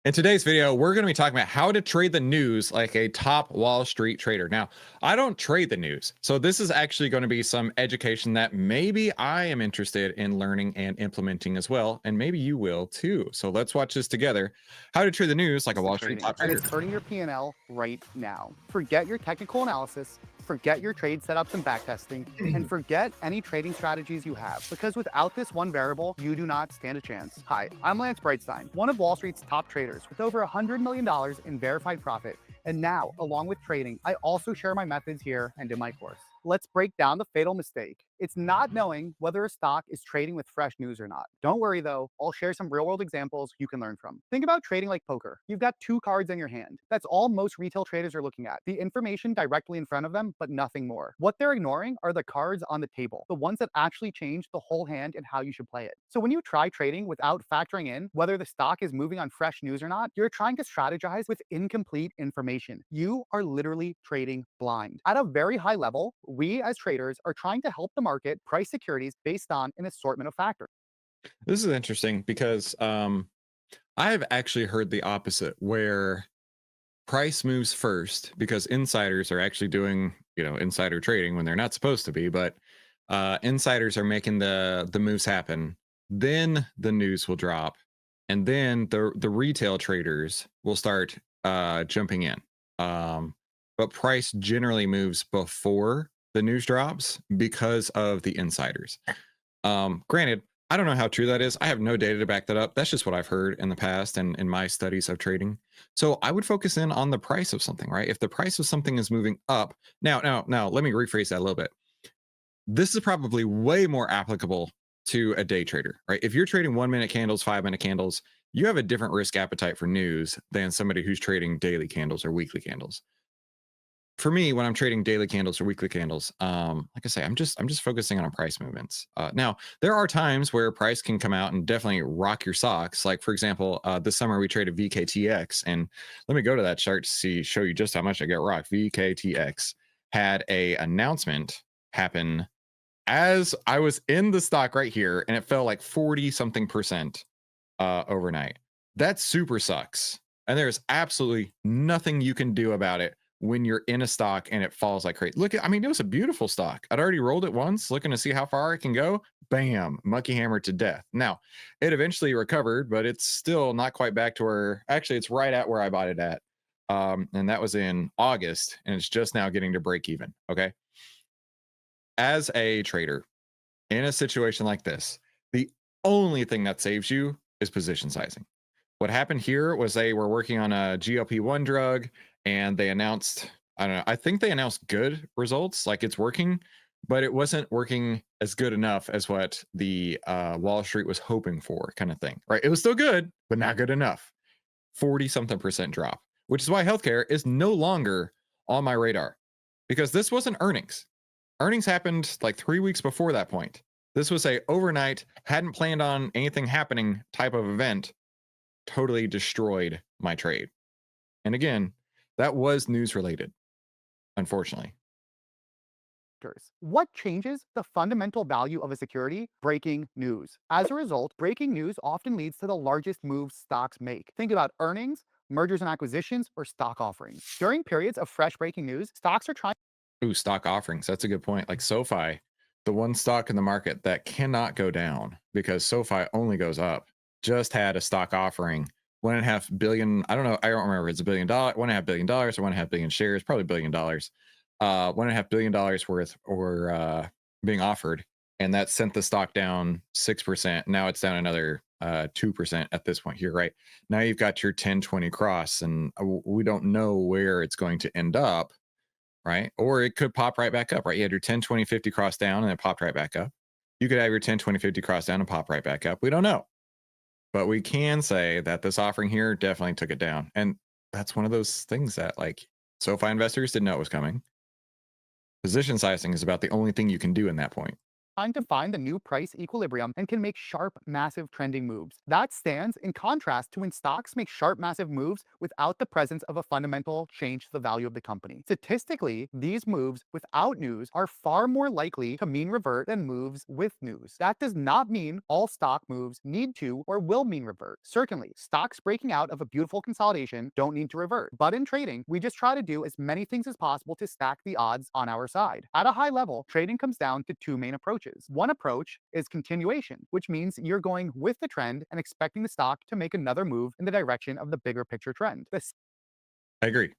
In today's video, we're going to be talking about how to trade the news like a top Wall Street trader. Now, I don't trade the news, so this is actually going to be some education that maybe I am interested in learning and implementing as well, and maybe you will too. So let's watch this together. How to trade the news like a The Wall Street trading, top and trader. it's hurting your P&L right now. Forget your technical analysis, forget your trade setups and backtesting, and forget any trading strategies you have, because without this one variable, you do not stand a chance. Hi, I'm Lance Brightstein, one of Wall Street's top traders with over $100 million in verified profit. And now, along with trading, I also share my methods here and in my course. Let's break down the fatal mistake. It's not knowing whether a stock is trading with fresh news or not. Don't worry though, I'll share some real world examples you can learn from. Think about trading like poker. You've got two cards in your hand. That's all most retail traders are looking at. The information directly in front of them, but nothing more. What they're ignoring are the cards on the table, the ones that actually change the whole hand and how you should play it. So when you try trading without factoring in whether the stock is moving on fresh news or not, you're trying to strategize with incomplete information. You are literally trading blind. At a very high level, we as traders are trying to help the market price securities based on an assortment of factors. This is interesting because I have actually heard the opposite, where price moves first because insiders are actually doing, insider trading when they're not supposed to be, but insiders are making the moves happen. Then the news will drop, and then the retail traders will start jumping in. But price generally moves before the news drops because of the insiders. Granted, I don't know how true that is. I have no data to back that up. That's just what I've heard in the past and in my studies of trading. So I would focus in on the price of something, right? If the price of something is moving up, now, let me rephrase that a little bit. This is probably way more applicable to a day trader, right? If you're trading 1 minute candles, 5 minute candles, you have a different risk appetite for news than somebody who's trading daily candles or weekly candles. For me, when I'm trading daily candles or weekly candles, like I say, I'm just focusing on price movements. Now, there are times where price can come out and definitely rock your socks. Like for example, this summer we traded VKTX, and let me go to that chart to show you just how much I get rocked. VKTX had a announcement happen as I was in the stock right here, and it fell like 40 something percent overnight. That super sucks. And there's absolutely nothing you can do about it when you're in a stock and it falls like crazy. Look, I mean, it was a beautiful stock. I'd already rolled it once, looking to see how far I can go. Bam, monkey hammer to death. Now, it eventually recovered, but it's still not quite back to where, actually, it's right at where I bought it at. And that was in August, and it's just now getting to break even. Okay. As a trader in a situation like this, the only thing that saves you is position sizing. What happened here was they were working on a GLP-1 drug, and they announced, I don't know, I think they announced good results, like it's working, but it wasn't working as good enough as what the Wall Street was hoping for, kind of thing, right? It was still good, but not good enough. 40 something percent drop, which is why healthcare is no longer on my radar, because this wasn't earnings. Earnings happened like 3 weeks before that point. This was a overnight, hadn't planned on anything happening type of event, totally destroyed my trade. And again, that was news related, unfortunately. What changes the fundamental value of a security? Breaking news. As a result, breaking news often leads to the largest moves stocks make. Think about earnings, mergers and acquisitions, or stock offerings. During periods of fresh breaking news, stocks are trying. Ooh, stock offerings. That's a good point. Like SoFi, the one stock in the market that cannot go down because SoFi only goes up, just had a stock offering. 1.5 billion. I don't know. I don't remember. It's $1 billion, $1.5 billion, or 1.5 billion shares, probably $1 billion. $1.5 billion worth or being offered. And that sent the stock down 6%. Now it's down another 2% at this point here, right? Now you've got your 10-20 cross, and we don't know where it's going to end up, right? Or it could pop right back up, right? You had your 10-20-50 cross down and it popped right back up. You could have your 10-20-50 cross down and pop right back up. We don't know. But we can say that this offering here definitely took it down. And that's one of those things that, like, SoFi investors didn't know it was coming. Position sizing is about the only thing you can do in that point. trying to find the new price equilibrium and can make sharp, massive trending moves. That stands in contrast to when stocks make sharp, massive moves without the presence of a fundamental change to the value of the company. Statistically, these moves without news are far more likely to mean revert than moves with news. That does not mean all stock moves need to or will mean revert. Certainly, stocks breaking out of a beautiful consolidation don't need to revert. But in trading, we just try to do as many things as possible to stack the odds on our side. At a high level, trading comes down to two main approaches. One approach is continuation, which means you're going with the trend and expecting the stock to make another move in the direction of the bigger picture trend. I agree.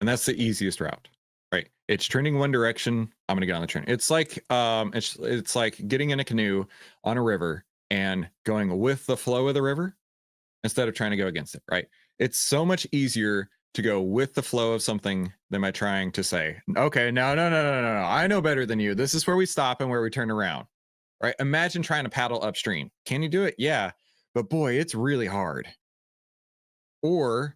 And that's the easiest route, right? It's trending one direction. I'm gonna get on the trend. It's like it's like getting in a canoe on a river and going with the flow of the river instead of trying to go against it, right? It's so much easier to go with the flow of something than by trying to say, okay, no, I know better than you. This is where we stop and where we turn around, right? Imagine trying to paddle upstream. Can you do it? Yeah, but boy, it's really hard. Or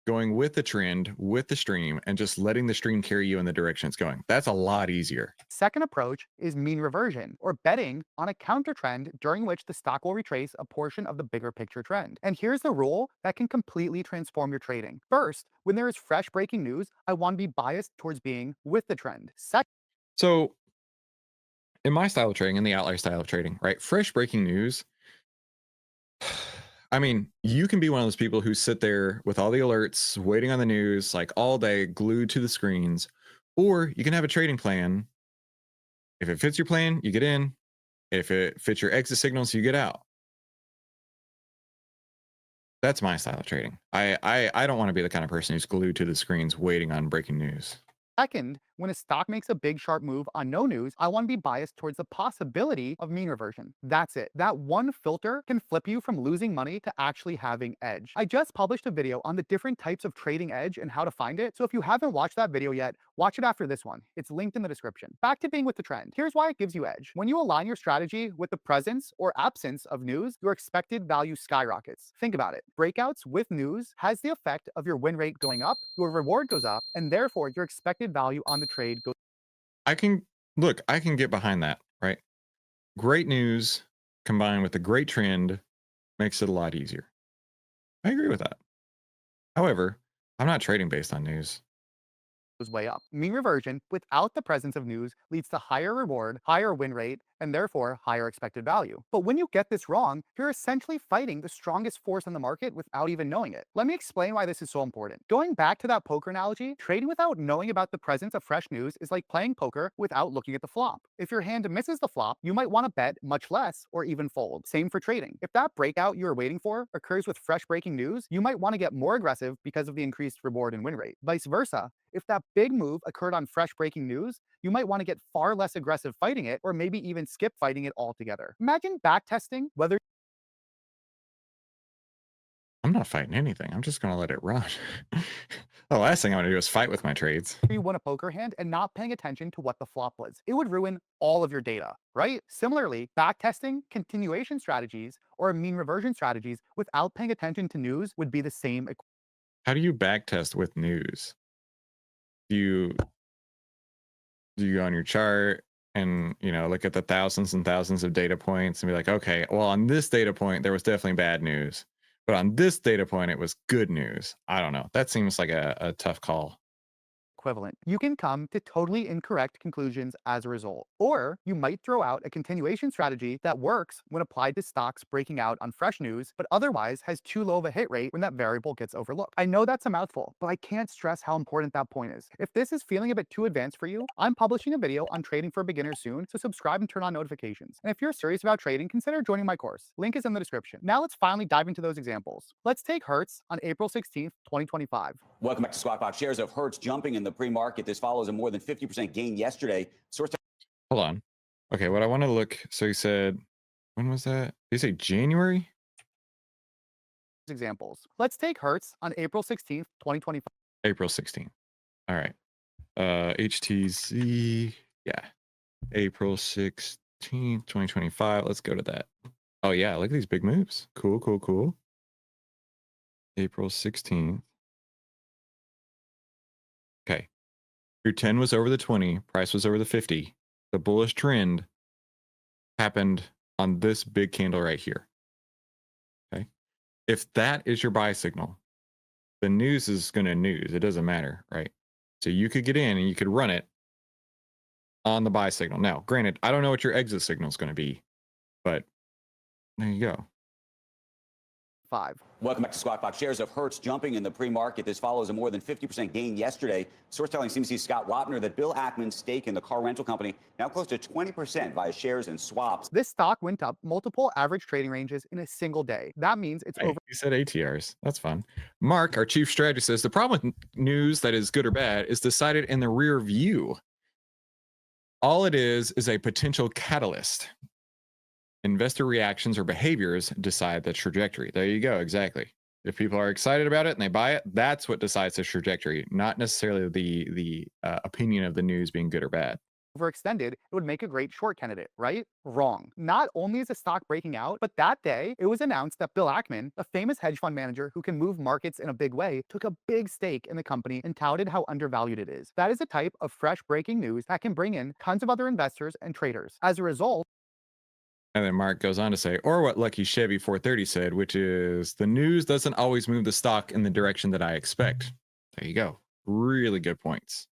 going with the trend, with the stream, and just letting the stream carry you in the direction it's going. That's a lot easier. Second approach is mean reversion, or betting on a counter trend during which the stock will retrace a portion of the bigger picture trend. And here's the rule that can completely transform your trading. First, when there is fresh breaking news, I want to be biased towards being with the trend. Second, So, in my style of trading, in the outlier style of trading, right, fresh breaking news. I mean, you can be one of those people who sit there with all the alerts, waiting on the news, like all day, glued to the screens, or you can have a trading plan. If it fits your plan, you get in. If it fits your exit signals, you get out. That's my style of trading. I don't want to be the kind of person who's glued to the screens waiting on breaking news. Second, when a stock makes a big sharp move on no news, I want to be biased towards the possibility of mean reversion. That's it. That one filter can flip you from losing money to actually having edge. I just published a video on the different types of trading edge and how to find it. So if you haven't watched that video yet, watch it after this one. It's linked in the description. Back to being with the trend. Here's why it gives you edge. When you align your strategy with the presence or absence of news, your expected value skyrockets. Think about it. Breakouts with news has the effect of your win rate going up, your reward goes up, and therefore your expected value on the trade goes. I can I can get behind that, right? Great news combined with a great trend makes it a lot easier. I agree with that. However, I'm not trading based on news. Way up. Mean reversion without the presence of news leads to higher reward, higher win rate, and therefore higher expected value. But when you get this wrong, you're essentially fighting the strongest force on the market without even knowing it. Let me explain why this is so important. Going back to that poker analogy, trading without knowing about the presence of fresh news is like playing poker without looking at the flop. If your hand misses the flop, you might want to bet much less or even fold. Same for trading. If that breakout you are waiting for occurs with fresh breaking news, you might want to get more aggressive because of the increased reward and win rate. Vice versa, if that big move occurred on fresh breaking news, you might want to get far less aggressive fighting it, or maybe even skip fighting it altogether. Imagine backtesting whether I'm not fighting anything. I'm just going to let it run. The last thing I'm going to do is fight with my trades. you won a poker hand and not paying attention to what the flop was. It would ruin all of your data, right? Similarly, backtesting, continuation strategies, or mean reversion strategies without paying attention to news would be the same. How do you backtest with news? Do you go on your chart and look at the thousands and thousands of data points and be like, okay, well, on this data point there was definitely bad news, but on this data point it was good news. I don't know. That seems like a tough call. Equivalent. You can come to totally incorrect conclusions as a result. Or you might throw out a continuation strategy that works when applied to stocks breaking out on fresh news, but otherwise has too low of a hit rate when that variable gets overlooked. I know that's a mouthful, but I can't stress how important that point is. If this is feeling a bit too advanced for you, I'm publishing a video on trading for beginners soon, so subscribe and turn on notifications. And if you're serious about trading, consider joining my course. Link is in the description. Now let's finally dive into those examples. Let's take Hertz on April 16th, 2025. Welcome back to Squawk Box. Shares of Hertz jumping in the pre-market. This follows a more than 50% gain yesterday. Source. Hold on. Okay, what I want to look. So you said, when was that? Did you say January? Examples. Let's take Hertz on April 16th, 2025. April 16th. All right. HTZ. Yeah. April 16th, 2025. Let's go to that. Oh yeah, look at these big moves. Cool, cool, cool. April 16th. Okay. Your 10 was over the 20, price was over the 50. the bullish trend happened on this big candle right here. Okay. If that is your buy signal, the news is going to news. It doesn't matter, right? So you could get in and you could run it on the buy signal. Now, granted, I don't know what your exit signal is going to be, but there you go. 5. Welcome back to Squawk Box. Shares of Hertz jumping in the pre-market. This follows a more than 50% gain yesterday. Source telling CNBC's Scott Wapner that Bill Ackman's stake in the car rental company now close to 20% via shares and swaps. This stock went up multiple average trading ranges in a single day. That means it's Hey, you said ATRs. That's fun. Mark, our chief strategist, says the problem with news that is good or bad is decided in the rear view. All it is a potential catalyst. Investor reactions or behaviors decide the trajectory. There you go. Exactly. If people are excited about it and they buy it, that's what decides the trajectory, not necessarily the opinion of the news being good or bad. overextended, it would make a great short candidate, right? Wrong. Not only is the stock breaking out, but that day it was announced that Bill Ackman, a famous hedge fund manager who can move markets in a big way, took a big stake in the company and touted how undervalued it is. That is a type of fresh breaking news that can bring in tons of other investors and traders. As a result, And then Mark goes on to say, or what Lucky Chevy 430 said, which is the news doesn't always move the stock in the direction that I expect. There you go. Really good points.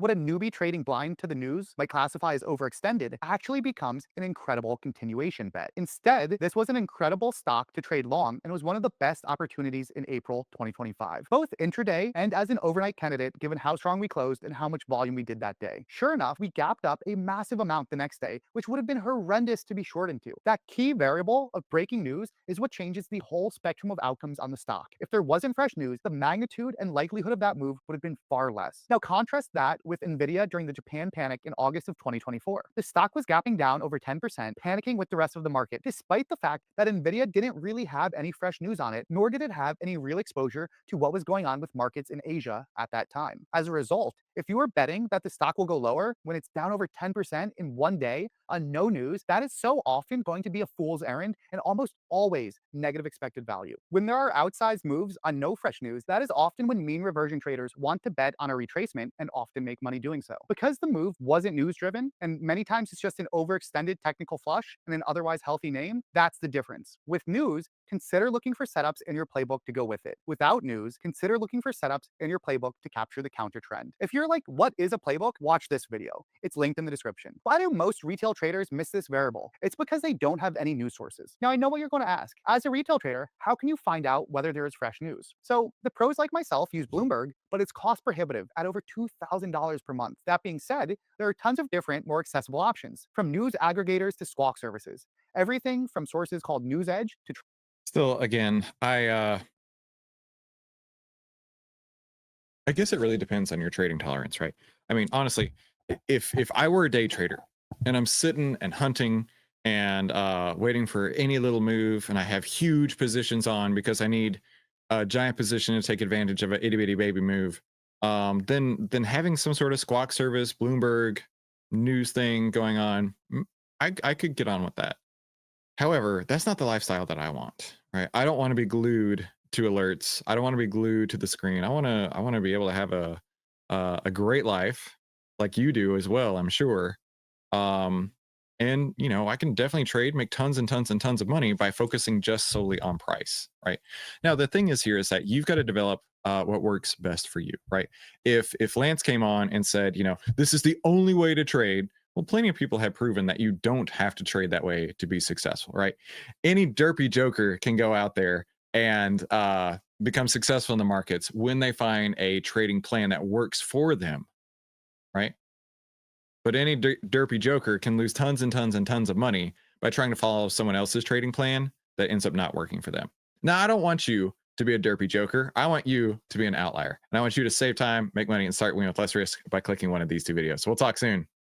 what a newbie trading blind to the news might classify as overextended actually becomes an incredible continuation bet. Instead, this was an incredible stock to trade long and was one of the best opportunities in April 2025, both intraday and as an overnight candidate, given how strong we closed and how much volume we did that day. Sure enough, we gapped up a massive amount the next day, which would have been horrendous to be short into. That key variable of breaking news is what changes the whole spectrum of outcomes on the stock. If there wasn't fresh news, the magnitude and likelihood of that move would have been far less. Now contrast that with Nvidia during the Japan panic in August of 2024. The stock was gapping down over 10%, panicking with the rest of the market, despite the fact that Nvidia didn't really have any fresh news on it, nor did it have any real exposure to what was going on with markets in Asia at that time. As a result, if you are betting that the stock will go lower when it's down over 10% in one day on no news, that is so often going to be a fool's errand and almost always negative expected value. When there are outsized moves on no fresh news, that is often when mean reversion traders want to bet on a retracement and often make money doing so. Because the move wasn't news driven, and many times it's just an overextended technical flush and an otherwise healthy name, that's the difference. With news, consider looking for setups in your playbook to go with it. Without news, consider looking for setups in your playbook to capture the counter trend. If you're like, what is a playbook? Watch this video. It's linked in the description. Why do most retail traders miss this variable? It's because they don't have any news sources. Now, I know what you're going to ask. As a retail trader, how can you find out whether there is fresh news? So the pros like myself use Bloomberg, but it's cost prohibitive at over $2,000 per month. That being said, there are tons of different, more accessible options, from news aggregators to squawk services. Everything from sources called News Edge to Still, again, I guess it really depends on your trading tolerance, right? I mean, honestly, if I were a day trader and I'm sitting and hunting and waiting for any little move, and I have huge positions on because I need a giant position to take advantage of an itty bitty baby move, then having some sort of squawk service, Bloomberg news thing going on, I could get on with that. However, that's not the lifestyle that I want, right? I don't want to be glued to alerts. I don't want to be glued to the screen. I want to be able to have a great life like you do as well, I'm sure. And you know, I can definitely trade, make tons and tons and tons of money by focusing just solely on price, right? Now, the thing is here is that you've got to develop what works best for you, right? If Lance came on and said, you know, this is the only way to trade, well, plenty of people have proven that you don't have to trade that way to be successful, right? Any derpy joker can go out there and become successful in the markets when they find a trading plan that works for them, right? But any derpy joker can lose tons and tons and tons of money by trying to follow someone else's trading plan that ends up not working for them. Now, I don't want you to be a derpy joker. I want you to be an outlier. And I want you to save time, make money, and start winning with less risk by clicking one of these two videos. So we'll talk soon.